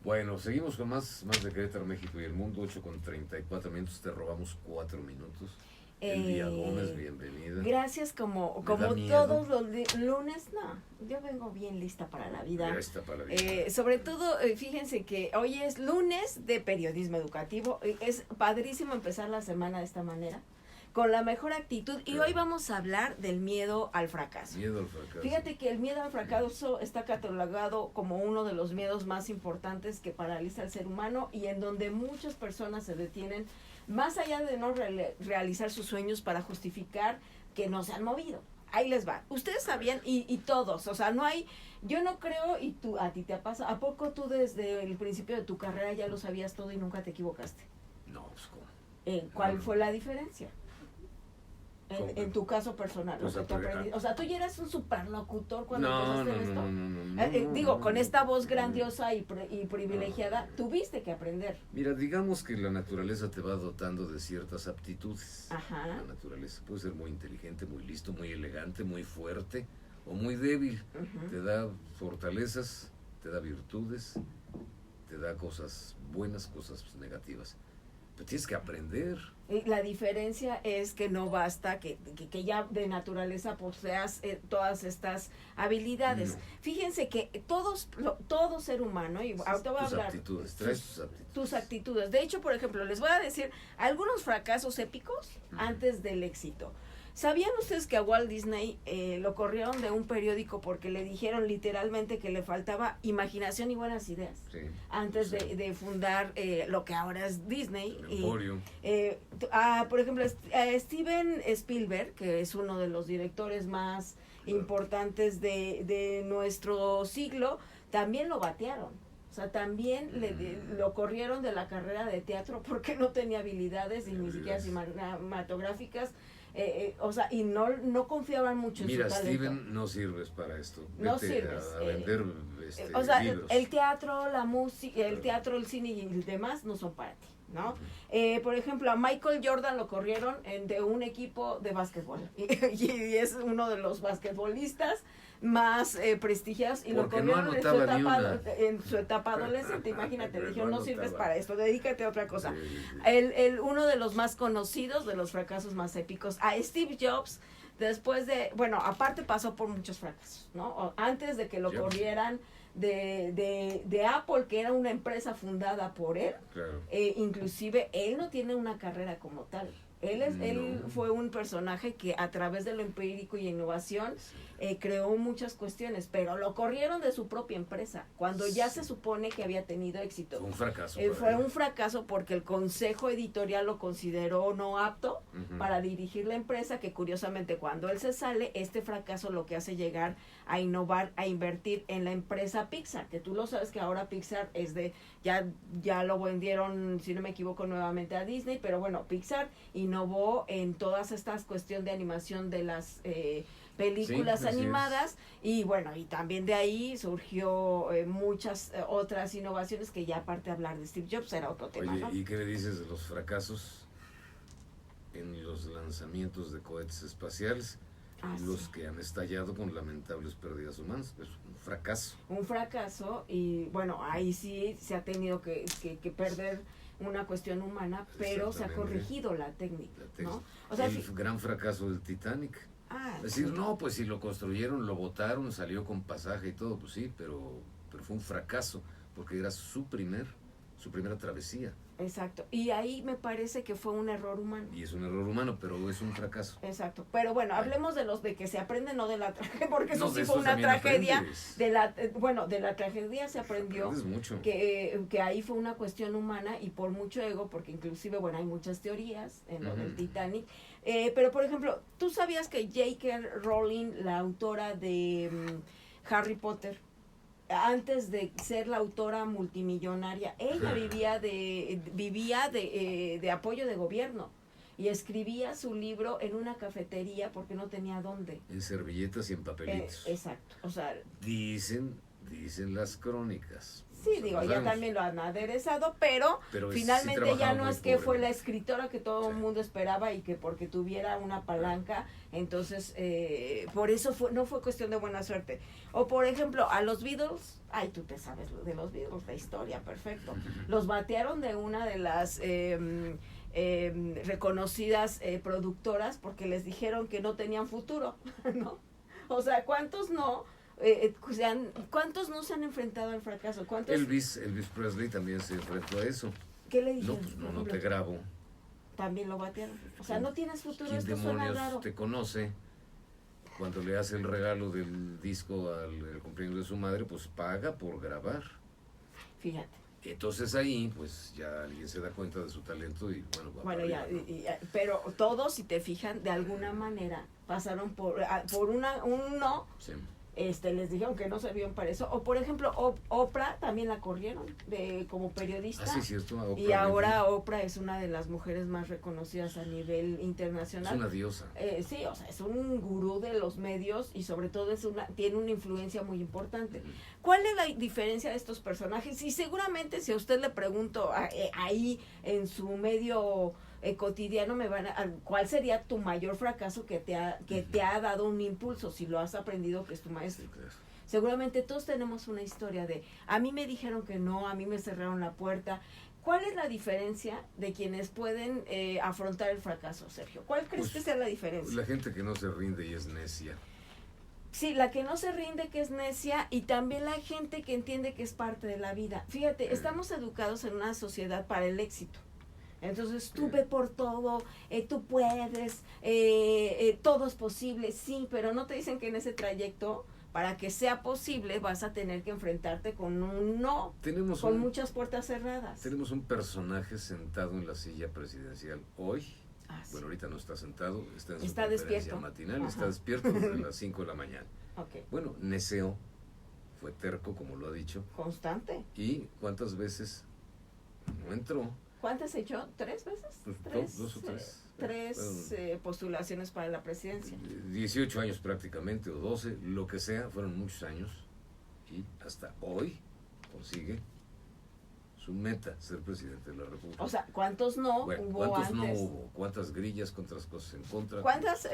Bueno, seguimos con más de Querétaro, México y el mundo, 8:34 minutos, te robamos 4 minutos. Elvia Gómez, bienvenida. Gracias, como todos los lunes, no, yo vengo bien lista para la vida. Lista para la vida. Sobre todo, fíjense que hoy es lunes de periodismo educativo, es padrísimo empezar la semana de esta manera, con la mejor actitud, y hoy vamos a hablar del miedo al fracaso. Miedo al fracaso. Fíjate que el miedo al fracaso está catalogado como uno de los miedos más importantes que paraliza al ser humano y en donde muchas personas se detienen más allá de no realizar sus sueños para justificar que no se han movido. Ahí les va. Ustedes sabían, y todos, o sea, no hay, yo no creo, y tú, a ti te ha pasado, ¿a poco tú desde el principio de tu carrera ya lo sabías todo y nunca te equivocaste? No, pues ¿cómo? ¿Cuál fue la diferencia? En tu caso personal, pues lo que tú aprendiste. O sea, tú ya eras un superlocutor cuando no, empezaste no, en esto. Digo, con esta voz grandiosa y privilegiada, tuviste que aprender. Mira, digamos que la naturaleza te va dotando de ciertas aptitudes. Ajá. La naturaleza puede ser muy inteligente, muy listo, muy elegante, muy fuerte o muy débil. Uh-huh. Te da fortalezas, te da virtudes, te da cosas buenas, cosas negativas. Pero tienes que aprender. Y la diferencia es que no basta que ya de naturaleza poseas todas estas habilidades. No. Fíjense que todo ser humano, y ahorita voy a hablar tus actitudes. De hecho, por ejemplo, les voy a decir algunos fracasos épicos antes del éxito. ¿Sabían ustedes que a Walt Disney lo corrieron de un periódico porque le dijeron literalmente que le faltaba imaginación y buenas ideas? Sí, antes de fundar lo que ahora es Disney. Por ejemplo, Steven Spielberg, que es uno de los directores más importantes de nuestro siglo, también lo batearon. O sea, también lo corrieron de la carrera de teatro porque no tenía habilidades y ni siquiera cinematográficas. O sea, y no confiaban mucho en su talento. Mira, Steven, no sirves para esto. No sirves. A vender o sea, libros. El teatro, la música, el teatro, el cine y el demás no son para ti, ¿no? Por ejemplo, a Michael Jordan lo corrieron de un equipo de básquetbol. Y es uno de los basquetbolistas más prestigiados y lo corrieron en su etapa adolescente. Imagínate, le dijeron, no sirves para esto, dedícate a otra cosa. Uno de los más conocidos, de los fracasos más épicos, a Steve Jobs, después de, bueno, aparte pasó por muchos fracasos, ¿no? Antes de que lo corrieran de Apple, que era una empresa fundada por él, claro. Inclusive él no tiene una carrera como tal. Él fue un personaje que a través de lo empírico y innovación creó muchas cuestiones, pero lo corrieron de su propia empresa, cuando ya se supone que había tenido éxito. Fue un fracaso. Fue un fracaso porque el consejo editorial lo consideró no apto para dirigir la empresa, que curiosamente cuando él se sale, este fracaso lo que hace llegar a innovar, a invertir en la empresa Pixar, que tú lo sabes que ahora Pixar es ya lo vendieron, si no me equivoco, nuevamente a Disney, pero bueno, Pixar innovó en todas estas cuestiones de animación de las películas animadas, y bueno, y también de ahí surgió muchas otras innovaciones que ya aparte de hablar de Steve Jobs era otro tema. Oye, ¿no? ¿Y qué le dices de los fracasos en los lanzamientos de cohetes espaciales? Los que han estallado con lamentables pérdidas humanas. Es un fracaso. Un fracaso, y bueno, ahí sí se ha tenido que perder una cuestión humana, pero se ha corregido la técnica, ¿no? O sea, el gran fracaso del Titanic. Es decir, no, pues si lo construyeron, lo botaron, salió con pasaje y todo, pues sí, pero fue un fracaso, porque era su primera travesía. Exacto, y ahí me parece que fue un error humano. Y es un error humano, pero es un fracaso. Exacto, pero bueno, hablemos de los de que se aprende, no de la tragedia, porque eso sí fue una tragedia. De la tragedia se aprendió mucho. Que ahí fue una cuestión humana y por mucho ego, porque inclusive, bueno, hay muchas teorías en lo del Titanic, pero por ejemplo, ¿tú sabías que J.K. Rowling, la autora de Harry Potter, antes de ser la autora multimillonaria, ella vivía de apoyo de gobierno y escribía su libro en una cafetería porque no tenía dónde? En servilletas y en papelitos. Exacto, o sea, dicen Dicen las crónicas. Sí, digo, ya también lo han aderezado, pero finalmente sí ya no es que fue la escritora que todo el mundo esperaba y que porque tuviera una palanca, entonces por eso no fue cuestión de buena suerte. O por ejemplo, a los Beatles, ay, tú te sabes de los Beatles, la historia, perfecto. Los batearon de una de las reconocidas productoras porque les dijeron que no tenían futuro, ¿no? O sea, ¿cuántos no? ¿Cuántos no se han enfrentado al fracaso? ¿Cuántos? Elvis Presley también se enfrentó a eso. ¿Qué le dijeron? No, no te grabo. También lo batearon. O sea, no tienes futuro, ¿Quién esto suena demonios raro. te conoce? Cuando le hace el regalo del disco al cumpleaños de su madre, pues paga por grabar. Fíjate. Entonces ahí, pues ya alguien se da cuenta de su talento y bueno, va bueno, para ya, arriba, ¿no? Pero todos, si te fijan, de alguna manera pasaron por un no. Sí. Les dijeron que no servían para eso. O por ejemplo, Oprah también la corrieron como periodista. Ah, sí, cierto. Oprah y ahora Oprah es una de las mujeres más reconocidas a nivel internacional. Es una diosa. Sí, o sea, es un gurú de los medios y sobre todo tiene una influencia muy importante. ¿Cuál es la diferencia de estos personajes? Y seguramente si a usted le pregunto ahí en su medio cotidiano ¿cuál sería tu mayor fracaso que te ha dado un impulso si lo has aprendido que es tu maestro? Sí, claro. Seguramente todos tenemos una historia de a mí me dijeron que no, a mí me cerraron la puerta. ¿Cuál es la diferencia de quienes pueden afrontar el fracaso, Sergio? ¿Cuál crees que sea la diferencia? La gente que no se rinde y es necia. Sí, la que no se rinde, que es necia, y también la gente que entiende que es parte de la vida. Fíjate, estamos educados en una sociedad para el éxito. Entonces tú ve por todo, tú puedes, todo es posible, sí, pero no te dicen que en ese trayecto, para que sea posible, vas a tener que enfrentarte con un no, con muchas puertas cerradas. Tenemos un personaje sentado en la silla presidencial hoy. Bueno, ahorita no está sentado, está en su conferencia matinal, está despierto desde las 5 de la mañana. Okay. Bueno, neceó, fue terco, como lo ha dicho. Constante. ¿Y cuántas veces no entró? ¿Cuántas echó? ¿3 veces? Pues, dos o tres. Tres postulaciones para la presidencia. 18 años prácticamente, o 12, lo que sea, fueron muchos años. Y hasta hoy consigue su meta, ser presidente de la República. O sea, ¿cuántos no hubo ¿cuántos antes? No hubo? ¿Cuántas grillas, cuántas cosas en contra? ¿Cuántas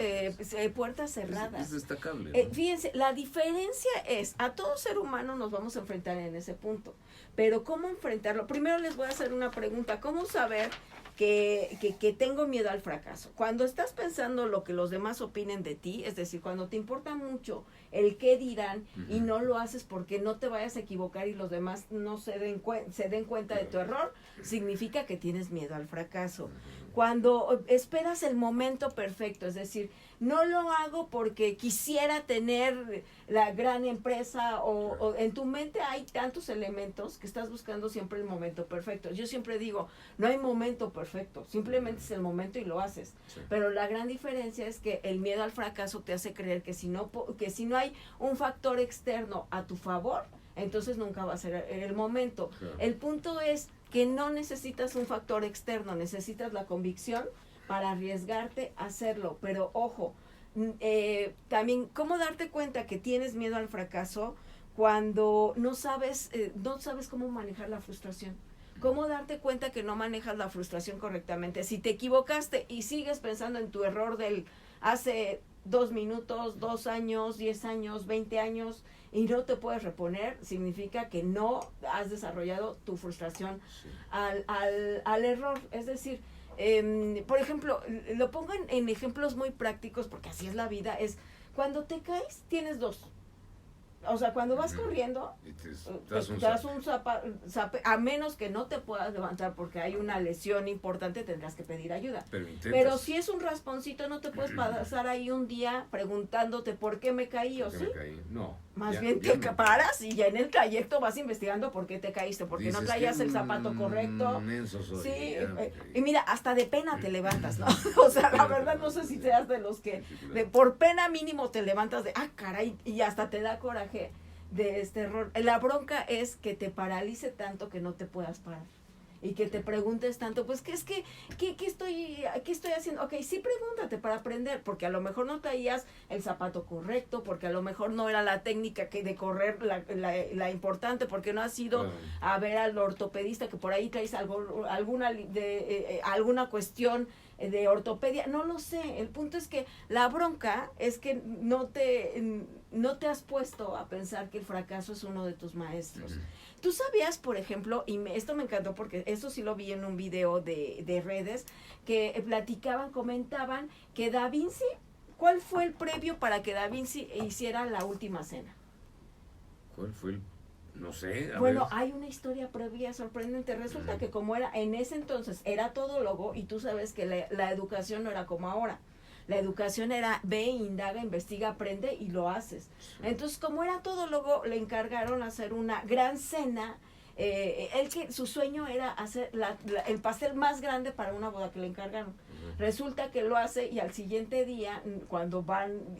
puertas cerradas? Es destacable, ¿no? Fíjense, la diferencia es, a todo ser humano nos vamos a enfrentar en ese punto, pero ¿cómo enfrentarlo? Primero les voy a hacer una pregunta, ¿cómo saber que tengo miedo al fracaso? Cuando estás pensando lo que los demás opinen de ti, es decir, cuando te importa mucho el qué dirán y no lo haces porque no te vayas a equivocar y los demás no se den cuenta de tu error, significa que tienes miedo al fracaso. Cuando esperas el momento perfecto, es decir, no lo hago porque quisiera tener la gran empresa o en tu mente hay tantos elementos que estás buscando siempre el momento perfecto. Yo siempre digo, no hay momento perfecto, simplemente es el momento y lo haces. Sí. Pero la gran diferencia es que el miedo al fracaso te hace creer que si no hay un factor externo a tu favor, entonces nunca va a ser el momento. Claro. El punto es que no necesitas un factor externo, necesitas la convicción para arriesgarte a hacerlo. Pero ojo, también cómo darte cuenta que tienes miedo al fracaso cuando no sabes cómo manejar la frustración. ¿Cómo darte cuenta que no manejas la frustración correctamente? Si te equivocaste y sigues pensando en tu error del hace 2 minutos, 2 años, 10 años, 20 años y no te puedes reponer, significa que no has desarrollado tu frustración al error. Es decir, por ejemplo, lo pongo en ejemplos muy prácticos porque así es la vida, es cuando te caes tienes 2. O sea, cuando vas corriendo, te das un zape, a menos que no te puedas levantar porque hay una lesión importante, tendrás que pedir ayuda. Pero si es un rasponcito, no te puedes pasar ahí un día preguntándote por qué me caí o sí. No. Más bien te paras y ya en el trayecto vas investigando por qué te caíste, porque no traías el zapato correcto. Sí, y mira, hasta de pena te levantas, ¿no? O sea, la verdad no sé si seas de los que por pena mínimo te levantas de, caray, y hasta te da coraje de este error. La bronca es que te paralice tanto que no te puedas parar. y que te preguntes tanto, pues ¿qué estoy haciendo? Ok, sí, pregúntate para aprender, porque a lo mejor no traías el zapato correcto, porque a lo mejor no era la técnica de correr la importante, porque no has ido a ver al ortopedista, que por ahí traes alguna cuestión de ortopedia, no lo sé. El punto es que la bronca es que no te has puesto a pensar que el fracaso es uno de tus maestros. Tú sabías, por ejemplo, esto me encantó porque eso sí lo vi en un video de redes, que comentaban que Da Vinci, ¿cuál fue el previo para que Da Vinci hiciera La Última Cena? ¿Cuál fue no sé, bueno, hay una historia previa sorprendente. Resulta que como era en ese entonces, era todólogo, y tú sabes que la educación no era como ahora. La educación era ve, indaga, investiga, aprende y lo haces. Entonces, como era todólogo, le encargaron hacer una gran cena. Su sueño era hacer el pastel más grande para una boda que le encargaron. Resulta que lo hace y al siguiente día, cuando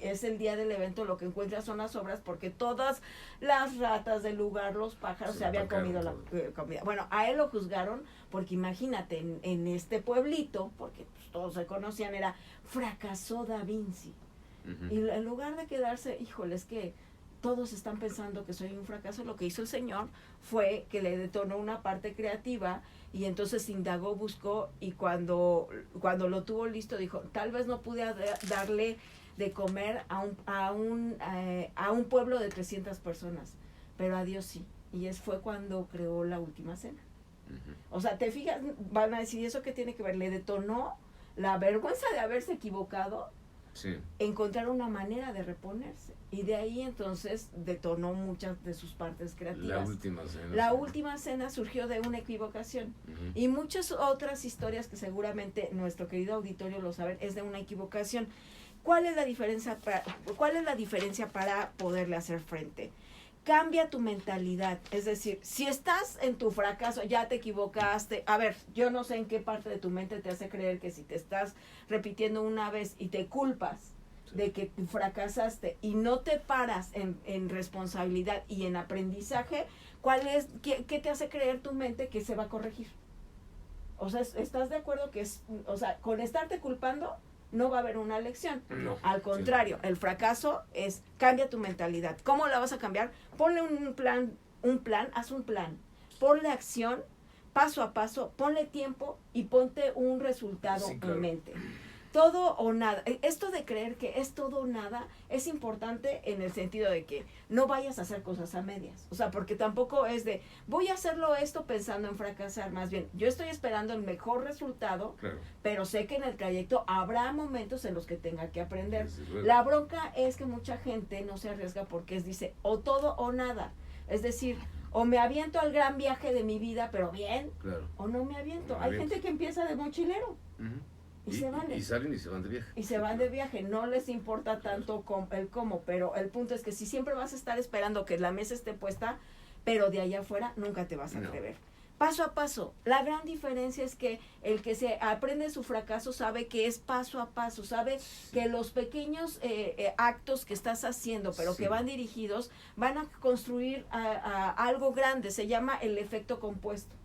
es el día del evento, lo que encuentra son las sobras, porque todas las ratas del lugar, los pájaros, se habían comido la comida. Bueno, a él lo juzgaron porque imagínate, en este pueblito, porque pues, todos se conocían, fracasó Da Vinci. Y en lugar de quedarse, híjole, es que todos están pensando que soy un fracaso, lo que hizo el señor fue que le detonó una parte creativa y entonces indagó, buscó, y cuando lo tuvo listo dijo, tal vez no pude darle de comer a un pueblo de 300 personas, pero a Dios sí. Y fue cuando creó La Última Cena. O sea, te fijas, van a decir, ¿eso qué tiene que ver? Le detonó la vergüenza de haberse equivocado. Sí. Encontrar una manera de reponerse, y de ahí entonces detonó muchas de sus partes creativas. La Última Cena surgió de una equivocación, y muchas otras historias que seguramente nuestro querido auditorio lo saben, es de una equivocación. ¿Cuál es la diferencia para poderle hacer frente? Cambia tu mentalidad, es decir, si estás en tu fracaso, ya te equivocaste, a ver, yo no sé en qué parte de tu mente te hace creer que si te estás repitiendo una vez y te culpas de que fracasaste y no te paras en responsabilidad y en aprendizaje, ¿qué te hace creer tu mente que se va a corregir? O sea, ¿estás de acuerdo que con estarte culpando no va a haber una lección? No. Al contrario, el fracaso es, cambia tu mentalidad. ¿Cómo la vas a cambiar? Ponle un plan, haz un plan. Ponle acción, paso a paso, ponle tiempo y ponte un resultado en mente. Todo o nada. Esto de creer que es todo o nada es importante en el sentido de que no vayas a hacer cosas a medias. O sea, porque tampoco es de, voy a hacerlo esto pensando en fracasar. Más bien, yo estoy esperando el mejor resultado, pero sé que en el trayecto habrá momentos en los que tenga que aprender. La bronca es que mucha gente no se arriesga porque dice, o todo o nada. Es decir, o me aviento al gran viaje de mi vida, pero bien, o no me aviento. Hay gente que empieza de mochilero. Y salen y se van de viaje. Y se van de viaje, no les importa tanto el cómo, pero el punto es que si siempre vas a estar esperando que la mesa esté puesta, pero de allá afuera nunca te vas a atrever. Paso a paso. La gran diferencia es que el que se aprende su fracaso sabe que es paso a paso, sabe que los pequeños actos que estás haciendo, pero que van dirigidos, van a construir a algo grande. Se llama el efecto compuesto.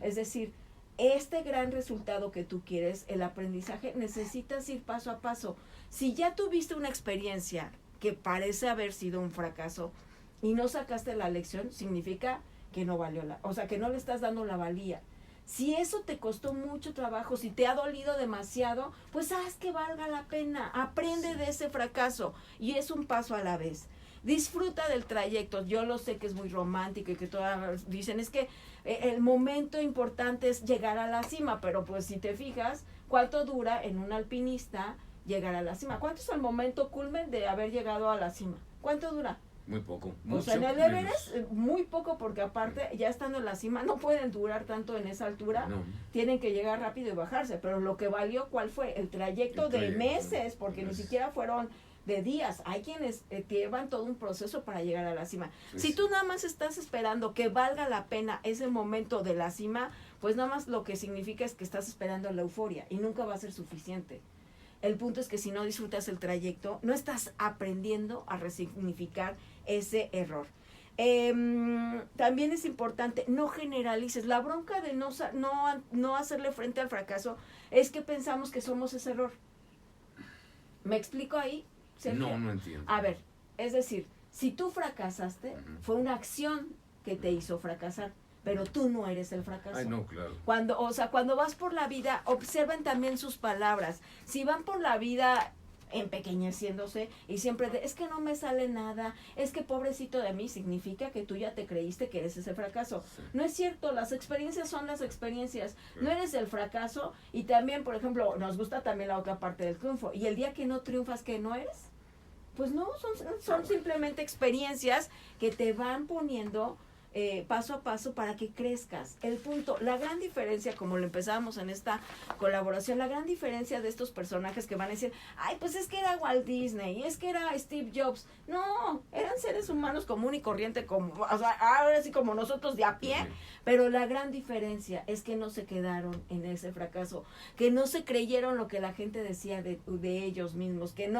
Es decir, este gran resultado que tú quieres, el aprendizaje, necesitas ir paso a paso. Si ya tuviste una experiencia que parece haber sido un fracaso y no sacaste la lección, significa que no valió que no le estás dando la valía. Si eso te costó mucho trabajo, si te ha dolido demasiado, pues haz que valga la pena, aprende de ese fracaso y es un paso a la vez. Disfruta del trayecto. Yo lo sé que es muy romántico y que todas dicen, es que el momento importante es llegar a la cima, pero pues si te fijas, ¿cuánto dura en un alpinista llegar a la cima? ¿Cuánto es el momento culmen de haber llegado a la cima? ¿Cuánto dura? Muy poco. O sea, en el Everest, muy poco, porque aparte, ya estando en la cima, no pueden durar tanto en esa altura, tienen que llegar rápido y bajarse, pero lo que valió, ¿cuál fue? El trayecto de meses, porque ni siquiera fueron de días. Hay quienes llevan todo un proceso para llegar a la cima. Si tú nada más estás esperando que valga la pena ese momento de la cima, pues nada más lo que significa es que estás esperando la euforia y nunca va a ser suficiente. El punto es que si no disfrutas el trayecto, no estás aprendiendo a resignificar ese error. También es importante, no generalices. La bronca de no hacerle frente al fracaso es que pensamos que somos ese error. ¿Me explico ahí, Sergio? No entiendo. A ver, es decir, si tú fracasaste, fue una acción que te hizo fracasar, pero tú no eres el fracaso. Ay, no, claro. Cuando vas por la vida, observen también sus palabras. Si van por la vida empequeñeciéndose y siempre es que no me sale nada, es que pobrecito de mí, significa que tú ya te creíste que eres ese fracaso. Sí. No es cierto, las experiencias son las experiencias, sí. No eres el fracaso. Y también, por ejemplo, nos gusta también la otra parte del triunfo, y el día que no triunfas, ¿qué no eres? Pues no, son simplemente experiencias que te van poniendo paso a paso para que crezcas. El punto, la gran diferencia, como lo empezábamos en esta colaboración, la gran diferencia de estos personajes que van a decir, ay, pues es que era Walt Disney, es que era Steve Jobs. No, eran seres humanos común y corriente, como, o sea, ahora sí como nosotros de a pie, pero la gran diferencia es que no se quedaron en ese fracaso, que no se creyeron lo que la gente decía de ellos mismos, que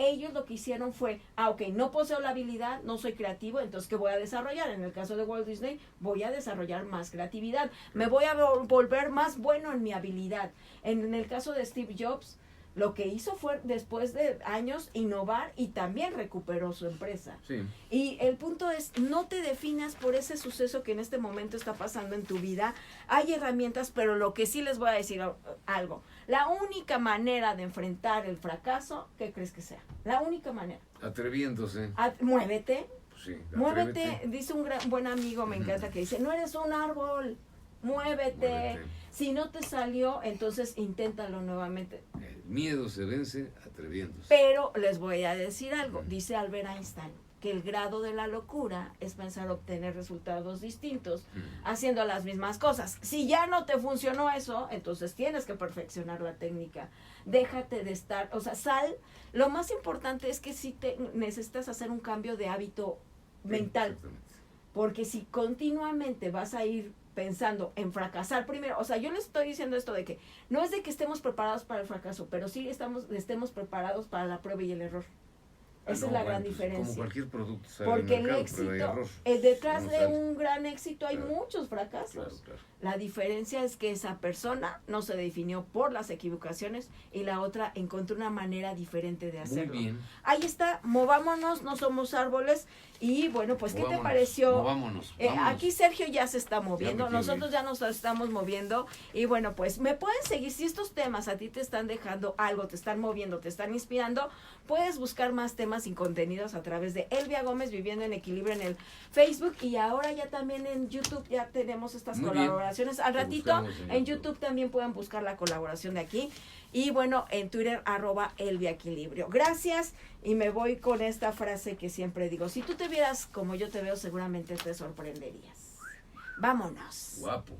ellos lo que hicieron fue, ok, no poseo la habilidad, no soy creativo, entonces ¿qué voy a desarrollar? En el caso de Walt Disney, voy a desarrollar más creatividad, me voy a volver más bueno en mi habilidad. En el caso de Steve Jobs, lo que hizo fue, después de años, innovar y también recuperó su empresa. Sí. Y el punto es, no te definas por ese suceso que en este momento está pasando en tu vida. Hay herramientas, pero lo que sí les voy a decir algo. La única manera de enfrentar el fracaso, ¿qué crees que sea? La única manera. Atreviéndose. Muévete. Sí, muévete, dice un buen amigo, me encanta, que dice, no eres un árbol, muévete. Si no te salió, entonces inténtalo nuevamente. El miedo se vence atreviéndose. Pero les voy a decir algo, dice Albert Einstein, que el grado de la locura es pensar obtener resultados distintos haciendo las mismas cosas. Si ya no te funcionó eso, entonces tienes que perfeccionar la técnica. Déjate de estar, o sea, sal. Lo más importante es que si necesitas hacer un cambio de hábito mental. Porque si continuamente vas a ir pensando en fracasar primero, o sea, yo les estoy diciendo esto de que no es de que estemos preparados para el fracaso, pero sí estemos preparados para la prueba y el error. Esa es la gran diferencia. Como cualquier producto. Porque el éxito, detrás de un gran éxito hay muchos fracasos. Claro. La diferencia es que esa persona no se definió por las equivocaciones y la otra encontró una manera diferente de hacerlo. Muy bien. Ahí está, movámonos, no somos árboles. Y bueno, pues, ¿qué te pareció? Vámonos. Aquí Sergio ya se está moviendo, nosotros ya nos estamos moviendo. Y bueno, pues me pueden seguir. Si estos temas a ti te están dejando algo, te están moviendo, te están inspirando, puedes buscar más temas y contenidos a través de Elvia Gómez Viviendo en Equilibrio en el Facebook. Y ahora ya también en YouTube ya tenemos estas colaboraciones. Al ratito en YouTube también pueden buscar la colaboración de aquí. Y bueno, en Twitter, @ElviaEquilibrio. Gracias, y me voy con esta frase que siempre digo. Si tú te vieras como yo te veo, seguramente te sorprenderías. Vámonos. Guapo.